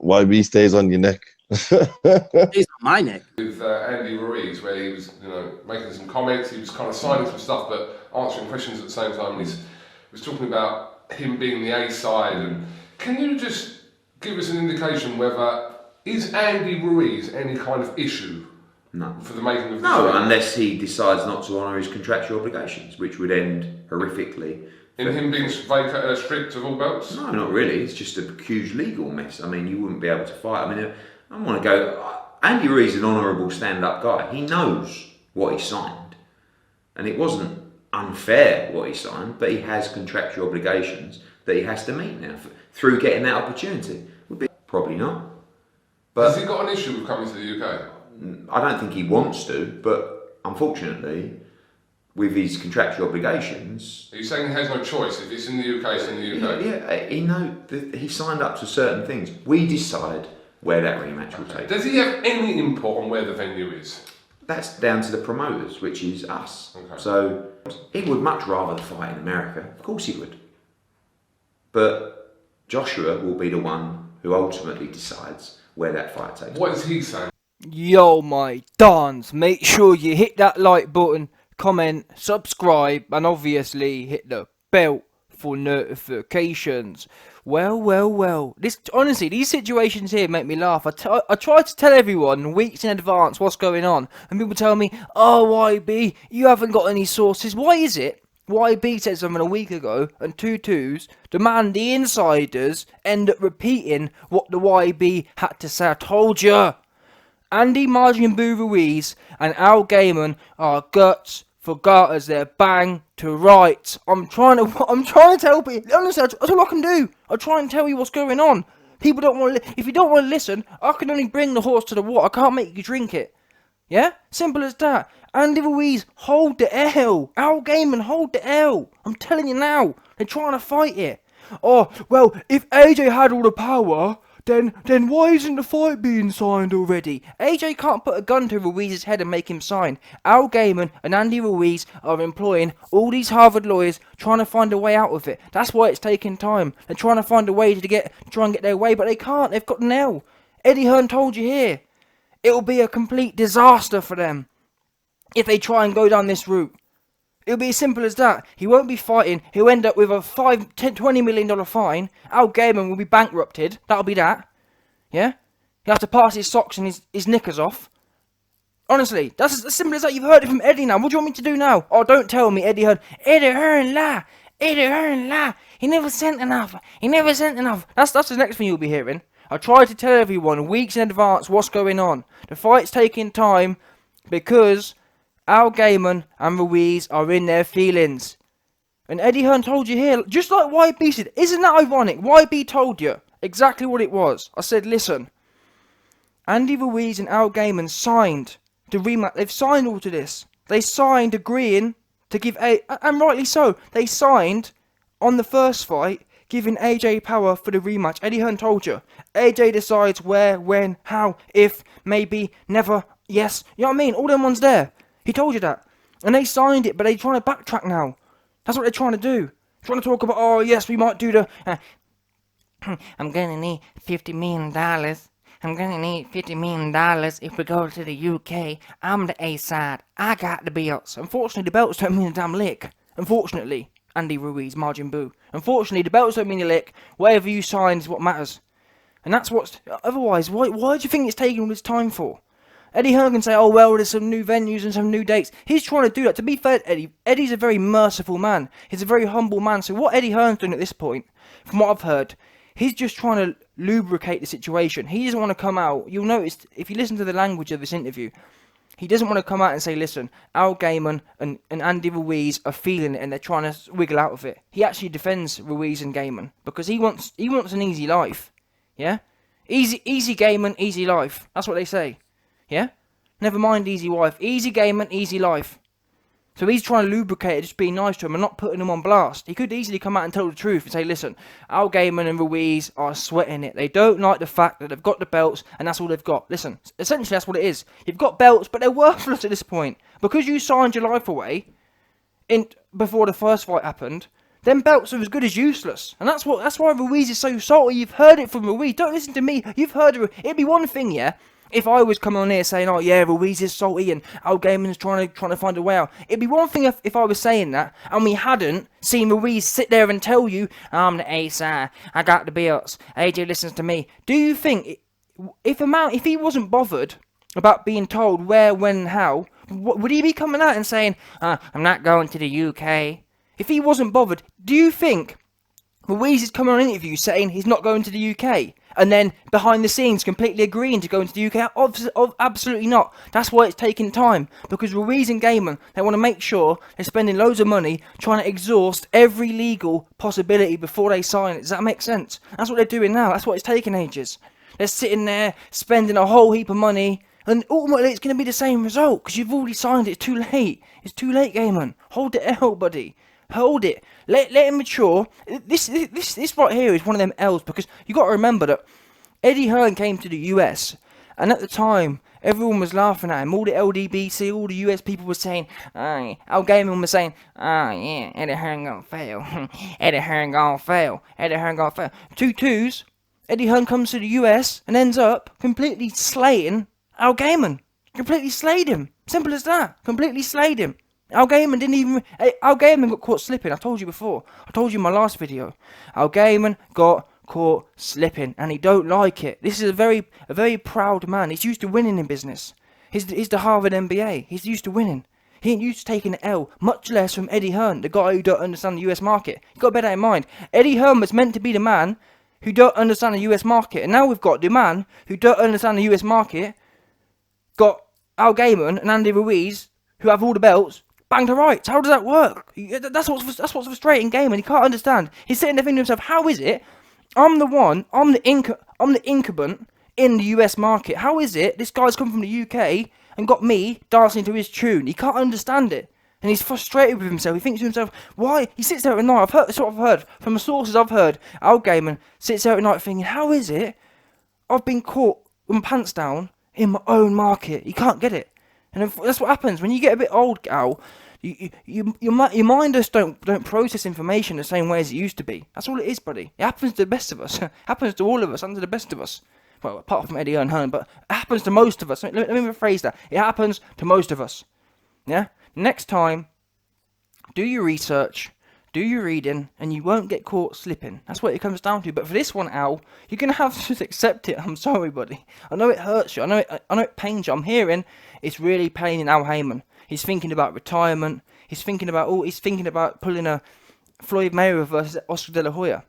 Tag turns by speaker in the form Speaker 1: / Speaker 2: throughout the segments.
Speaker 1: YB stays on your neck.
Speaker 2: He's on my neck.
Speaker 3: With Andy Ruiz, where he was, making some comments, he was kind of signing some stuff, but answering questions at the same time. And he was talking about him being the A side. And can you just give us an indication whether is Andy Ruiz any kind of issue?
Speaker 4: No.
Speaker 3: For the making of the
Speaker 4: No,
Speaker 3: show?
Speaker 4: unless he decides not to honour his contractual obligations, which would end horrifically.
Speaker 3: In him being stripped of all belts?
Speaker 4: No, not really. It's just a huge legal mess. I mean, you wouldn't be able to fight. I mean, I want to go. Andy Ruiz is an honourable stand-up guy. He knows what he signed, and it wasn't unfair what he signed, but he has contractual obligations that he has to meet now through getting that opportunity. Would be probably not. But
Speaker 3: has he got an issue with coming to the UK?
Speaker 4: I don't think he wants to, but unfortunately, with his contractual obligations...
Speaker 3: Are you saying he has no choice? If it's in the UK, it's in the UK?
Speaker 4: Yeah, he signed up to certain things. We decide where that rematch will take.
Speaker 3: Does he have any input on where the venue is?
Speaker 4: That's down to the promoters, which is us.
Speaker 3: Okay.
Speaker 4: So, he would much rather fight in America. Of course he would. But Joshua will be the one who ultimately decides where that fight takes place.
Speaker 3: What is he saying?
Speaker 5: Yo, my dons, make sure you hit that like button, comment, subscribe, and obviously hit the bell for notifications. Well. Honestly, these situations here make me laugh. I try to tell everyone weeks in advance what's going on, and people tell me, oh, YB, you haven't got any sources. Why is it? YB said something a week ago, and 2-2s, the insiders end up repeating what the YB had to say. I told you. Andy Boo Ruiz and Al Gaiman are guts for garters. They're bang to rights. I'm trying to tell people. Honestly, that's all I can do. I try and tell you what's going on. People don't want to. If you don't want to listen, I can only bring the horse to the water. I can't make you drink it. Yeah, simple as that. Andy Ruiz, hold the L. Al Gaiman, hold the L. I'm telling you now. They're trying to fight it. Oh well, if AJ had all the power. Then why isn't the fight being signed already? AJ can't put a gun to Ruiz's head and make him sign. Al Gaiman and Andy Ruiz are employing all these Harvard lawyers trying to find a way out of it. That's why it's taking time. They're trying to find a way to try and get their way, but they can't. They've got nail. Eddie Hearn told you here. It'll be a complete disaster for them if they try and go down this route. It'll be as simple as that. He won't be fighting. He'll end up with a $20 million fine. Al Gaiman will be bankrupted. That'll be that. Yeah? He'll have to pass his socks and his knickers off. Honestly, that's as simple as that. You've heard it from Eddie now. What do you want me to do now? Oh, don't tell me Eddie Hearn. Eddie Hearn lie. Eddie Hearn lie. He never sent enough. That's the next thing you'll be hearing. I try to tell everyone weeks in advance what's going on. The fight's taking time because Al Gaiman and Ruiz are in their feelings. And Eddie Hearn told you here, just like YB said. Isn't that ironic? YB told you exactly what it was. I said, listen, Andy Ruiz and Al Gaiman signed the rematch. They've signed all to this. They signed agreeing to give and rightly so. They signed on the first fight, giving AJ power for the rematch. Eddie Hearn told you. AJ decides where, when, how, if, maybe, never, yes. You know what I mean? All them ones there. He told you that. And they signed it, but they're trying to backtrack now. That's what they're trying to do. Trying to talk about, oh yes, we might do the... I'm gonna need $50 million. I'm gonna need $50 million if we go to the UK. I'm the A side. I got the belts. Unfortunately, the belts don't mean a damn lick. Unfortunately, Andy Ruiz, Margin Boo. Unfortunately, the belts don't mean a lick. Whatever you sign is what matters. And that's what's... Otherwise, why do you think it's taking all this time for? Eddie Hearn can say, oh well, there's some new venues and some new dates. He's trying to do that. To be fair, Eddie's a very merciful man. He's a very humble man. So what Eddie Hearn's doing at this point, from what I've heard, he's just trying to lubricate the situation. He doesn't want to come out. You'll notice, if you listen to the language of this interview, he doesn't want to come out and say, listen, Al Gaiman and Andy Ruiz are feeling it and they're trying to wiggle out of it. He actually defends Ruiz and Gaiman because he wants an easy life. Yeah? Easy Gaiman, easy life. That's what they say. Yeah? Never mind easy wife. Easy Gaiman, easy life. So he's trying to lubricate it, just being nice to him and not putting him on blast. He could easily come out and tell the truth and say, listen, Al Gaiman and Ruiz are sweating it. They don't like the fact that they've got the belts and that's all they've got. Listen, essentially that's what it is. You've got belts, but they're worthless at this point. Because you signed your life away before the first fight happened, them belts are as good as useless. And that's why Ruiz is so salty. You've heard it from Ruiz. Don't listen to me. You've heard it. It'd be one thing, yeah, if I was coming on here saying, oh yeah, Ruiz is salty and Al Gaiman's trying to find a way out. It'd be one thing if I was saying that and we hadn't seen Ruiz sit there and tell you, I'm the ace, I got the belts, AJ listens to me. Do you think if he wasn't bothered about being told where, when, how, would he be coming out and saying, I'm not going to the UK? If he wasn't bothered, do you think Ruiz is coming on an interview saying he's not going to the UK? And then behind the scenes completely agreeing to go into the UK? Absolutely not. That's why it's taking time. Because Ruiz and Gaiman, they want to make sure they're spending loads of money trying to exhaust every legal possibility before they sign it. Does that make sense? That's what they're doing now. That's why it's taking ages. They're sitting there spending a whole heap of money. And ultimately it's going to be the same result. Because you've already signed it. It's too late. It's too late, Gaiman. Hold it out, buddy. Hold it. Let him mature. This right here is one of them L's, because you got to remember that Eddie Hearn came to the US, and at the time everyone was laughing at him. All the LDBC, all the US people were saying, Al Gaiman was saying, yeah, Eddie Hearn gonna fail. Eddie Hearn gonna fail. Eddie Hearn gonna fail. 2-2s. Eddie Hearn comes to the US and ends up completely slaying Al Gaiman. Completely slayed him. Simple as that. Completely slayed him. Al Gaiman got caught slipping. I told you before. I told you in my last video. Al Gaiman got caught slipping, and he don't like it. This is a very proud man. He's used to winning in business. He's the Harvard MBA. He's used to winning. He ain't used to taking an L, much less from Eddie Hearn, the guy who don't understand the US market. You got to bear that in mind. Eddie Hearn was meant to be the man who don't understand the US market, and now we've got the man who don't understand the US market, got Al Gaiman and Andy Ruiz, who have all the belts, bang to rights. How does that work? That's what's frustrating Gaiman. He can't understand. He's sitting there thinking to himself, how is it? I'm the incumbent in the US market. How is it this guy's come from the UK and got me dancing to his tune? He can't understand it. And he's frustrated with himself. He thinks to himself, why? He sits there at night. I've heard from the sources I've heard, Al Gaiman sits there at night thinking, how is it I've been caught with my pants down in my own market? He can't get it. And that's what happens when you get a bit old, Al. Your mind just don't process information the same way as it used to be. That's all it is, buddy. It happens to the best of us. It happens to all of us, under the best of us. Well, apart from Eddie and Hearn, but it happens to most of us. Let me rephrase that. It happens to most of us. Yeah? Next time, do your research, do your reading, and you won't get caught slipping. That's what it comes down to. But for this one, Al, you're going to have to just accept it. I'm sorry, buddy. I know it hurts you. I know it pains you. I'm hearing it's really paining Al Heyman. He's thinking about retirement. He's thinking about pulling a Floyd Mayweather versus Oscar De La Hoya.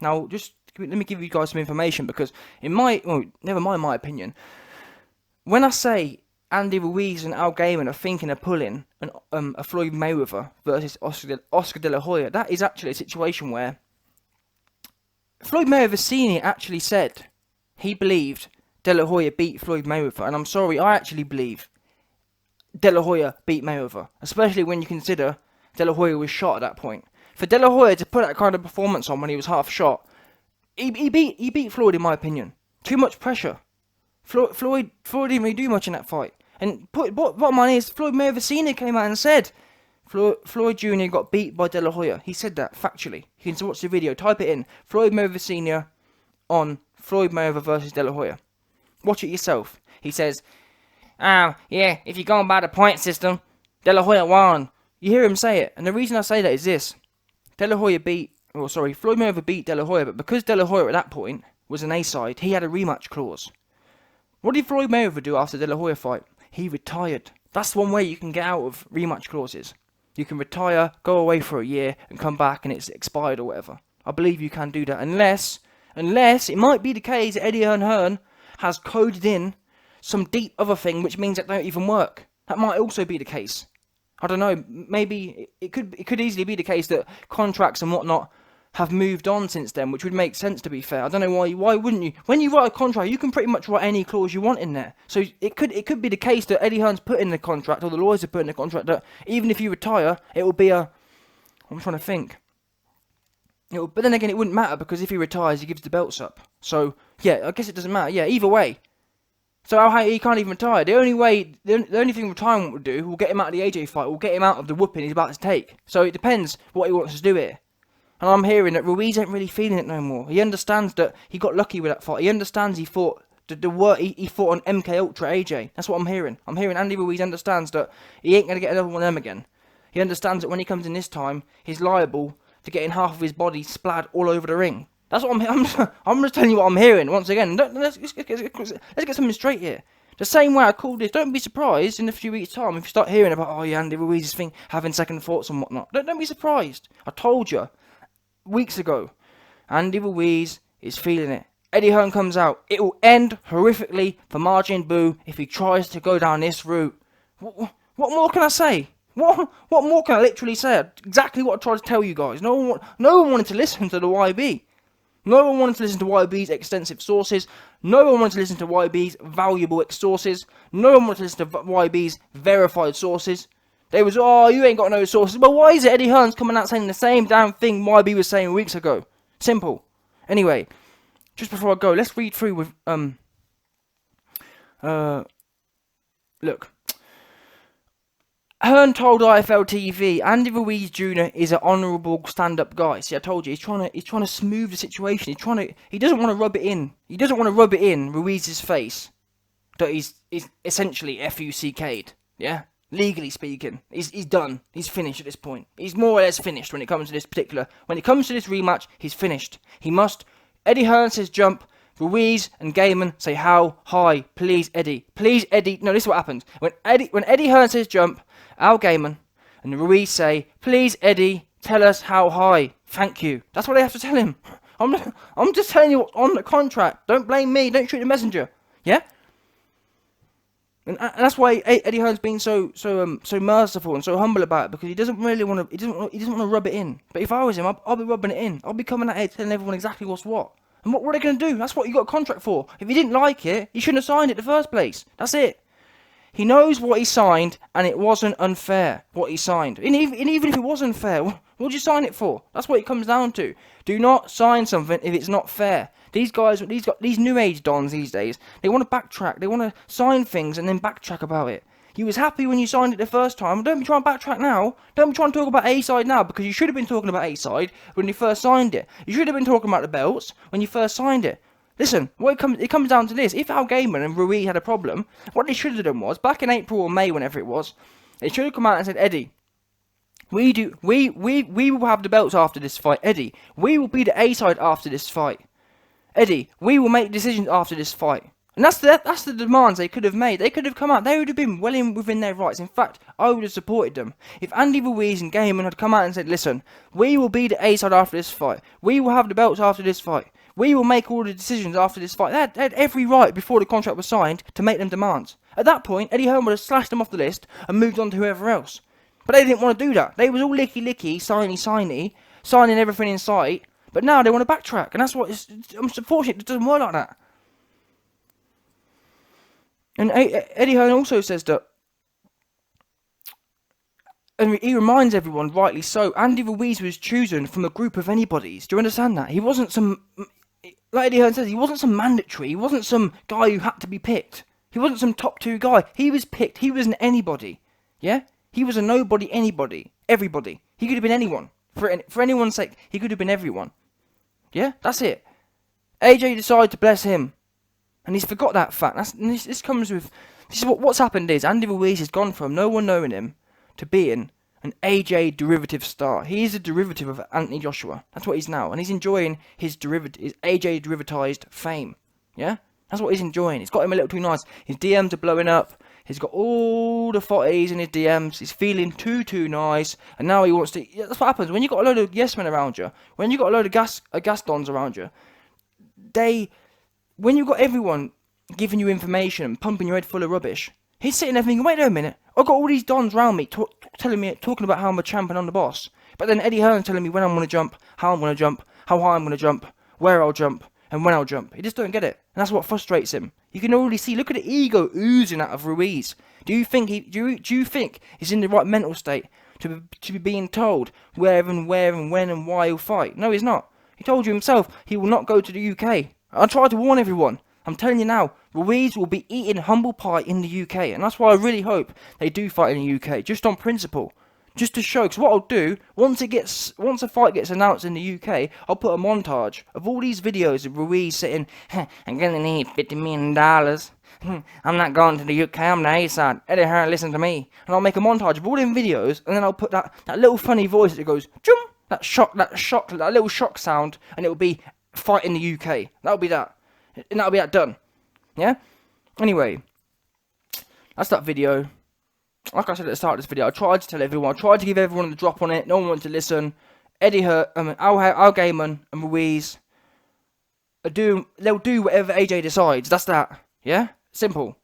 Speaker 5: Now, just let me give you guys some information, because never mind my opinion. When I say Andy Ruiz and Al Gaiman are thinking of pulling a Floyd Mayweather versus Oscar De La Hoya, that is actually a situation where Floyd Mayweather Sr. actually said he believed De La Hoya beat Floyd Mayweather, and I'm sorry, I actually believe De La Hoya beat Mayweather, especially when you consider De La Hoya was shot at that point. For De La Hoya to put that kind of performance on when he was half shot, he beat Floyd, in my opinion. Too much pressure. Floyd didn't really do much in that fight. And bottom line is, Floyd Mayweather Sr. came out and said Floyd Jr. got beat by De La Hoya. He said that factually. You can watch the video. Type it in. Floyd Mayweather Sr. on Floyd Mayweather versus De La Hoya. Watch it yourself. He says, yeah, if you're going by the point system, De La Hoya won. You hear him say it. And the reason I say that is this. Floyd Mayweather beat De La Hoya, but because De La Hoya at that point was an A-side, he had a rematch clause. What did Floyd Mayweather do after De La Hoya fight? He retired. That's one way you can get out of rematch clauses. You can retire, go away for a year, and come back and it's expired or whatever. I believe you can do that, unless it might be the case that Eddie Hearn has coded in some deep other thing, which means that don't even work. That might also be the case. I don't know. Maybe it could easily be the case that contracts and whatnot have moved on since then, which would make sense, to be fair. I don't know why wouldn't you? When you write a contract, you can pretty much write any clause you want in there. So it could be the case that Eddie Hearn's put in the contract, or the lawyers have put in the contract, that even if you retire, it will be I'm trying to think. But then again, it wouldn't matter, because if he retires, he gives the belts up. So yeah, I guess it doesn't matter. Yeah, either way. So he can't even retire. The only thing retirement will do will get him out of the AJ fight, will get him out of the whooping he's about to take. So it depends what he wants to do here. And I'm hearing that Ruiz ain't really feeling it no more. He understands that he got lucky with that fight. He understands he fought he fought on MK Ultra AJ. That's what I'm hearing. I'm hearing Andy Ruiz understands that he ain't gonna get another one of them again. He understands that when he comes in this time, he's liable to getting half of his body splattered all over the ring. That's what I'm just telling you what I'm hearing once again. Let's get something straight here. The same way I called this, don't be surprised in a few weeks' time if you start hearing about, oh yeah, Andy Ruiz's thing, having second thoughts and whatnot. Don't be surprised. I told you weeks ago, Andy Ruiz is feeling it. Eddie Hearn comes out. It will end horrifically for Majin Buu if he tries to go down this route. What more can I say? What more can I literally say? Exactly what I tried to tell you guys. No one wanted to listen to the YB. No one wanted to listen to YB's extensive sources. No one wanted to listen to YB's valuable sources. No one wanted to listen to YB's verified sources. They was, oh, you ain't got no sources. But why is it Eddie Hearn's coming out saying the same damn thing YB was saying weeks ago? Simple. Anyway, just before I go, let's read through with, look. Hearn told IFL TV, Andy Ruiz Jr. is an honourable stand-up guy. See, I told you, he's trying to smooth the situation. He doesn't want to rub it in. He doesn't want to rub it in Ruiz's face that he's essentially FUCK'd. Yeah, legally speaking, he's done. He's finished at this point. He's more or less finished when it comes to this rematch. He's finished. He must. Eddie Hearn says jump. Ruiz and Gaiman say how high, please Eddie. Please Eddie. No, this is what happens. When Eddie Hearn says jump, Al Gaiman and Ruiz say, please Eddie, tell us how high. Thank you. That's what they have to tell him. I'm just telling you what's on the contract. Don't blame me. Don't shoot the messenger. Yeah? And that's why Eddie Hearn's been so merciful and so humble about it, because he doesn't really want to. He doesn't want to rub it in. But if I was him, I'll be rubbing it in. I'll be coming at it telling everyone exactly what's what. And what are they going to do? That's what you got a contract for. If you didn't like it, you shouldn't have signed it in the first place. That's it. He knows what he signed, and it wasn't unfair, what he signed. And even if it was unfair, what would you sign it for? That's what it comes down to. Do not sign something if it's not fair. These new age dons these days, they want to backtrack. They want to sign things and then backtrack about it. You was happy when you signed it the first time. Don't be trying to backtrack now. Don't be trying to talk about A-side now, because you should have been talking about A-side when you first signed it. You should have been talking about the belts when you first signed it. Listen, it comes down to this. If Al Gaiman and Ruiz had a problem, what they should have done was, back in April or May, whenever it was, they should have come out and said, Eddie, we will have the belts after this fight. Eddie, we will be the A-side after this fight. Eddie, we will make decisions after this fight. And that's the demands they could have made. They could have come out. They would have been within their rights. In fact, I would have supported them. If Andy Ruiz and Gaiman had come out and said, listen, we will be the A-side after this fight. We will have the belts after this fight. We will make all the decisions after this fight. They had every right before the contract was signed to make them demands. At that point, Eddie Hearn would have slashed them off the list and moved on to whoever else. But they didn't want to do that. They was all licky, signing everything in sight. But now they want to backtrack. And that's what unfortunately, it doesn't work like that. And Eddie Hearn also says that, and he reminds everyone, rightly so, Andy Ruiz was chosen from a group of anybodies. Do you understand that? He wasn't some, like Eddie Hearn says, he wasn't some mandatory. He wasn't some guy who had to be picked. He wasn't some top 2 guy. He was picked. He was an anybody. Yeah? He was a nobody, anybody. Everybody. He could have been anyone. For anyone's sake, he could have been everyone. Yeah? That's it. AJ decided to bless him. And he's forgot that fact. This comes with... This is what's happened is, Andy Ruiz has gone from no one knowing him to being an AJ derivative star. He is a derivative of Anthony Joshua. That's what he's now. And he's enjoying his AJ derivatized fame. Yeah? That's what he's enjoying. It's got him a little too nice. His DMs are blowing up. He's got all the footies in his DMs. He's feeling too nice. And now he wants to... Yeah, that's what happens. When you've got a load of yes men around you, when you've got a load of gas dons around you, when you've got everyone giving you information and pumping your head full of rubbish, he's sitting there thinking, wait a minute, I've got all these dons around me talking about how I'm a champ and I'm the boss. But then Eddie Hearn's telling me when I'm going to jump, how I'm going to jump, how high I'm going to jump, where I'll jump, and when I'll jump. He just don't get it. And that's what frustrates him. You can already see, look at the ego oozing out of Ruiz. Do you think he's in the right mental state to be being told where and when and why he'll fight? No, he's not. He told you himself he will not go to the UK. I tried to warn everyone. I'm telling you now, Ruiz will be eating humble pie in the UK, and that's why I really hope they do fight in the UK, just on principle. Just to show, because what I'll do, once a fight gets announced in the UK, I'll put a montage of all these videos of Ruiz saying, I'm gonna need $50 million. I'm not going to the UK, I'm the A side. Eddie Hearn, listen to me. And I'll make a montage of all them videos, and then I'll put that little funny voice that goes, Jum! That little shock sound, and it'll be fight in the UK. That'll be that. And that'll be that done. Yeah? Anyway, that's that video. Like I said at the start of this video, I tried to tell everyone, I tried to give everyone the drop on it, no one wanted to listen. Al Gaiman and Ruiz they'll do whatever AJ decides, that's that, yeah? Simple.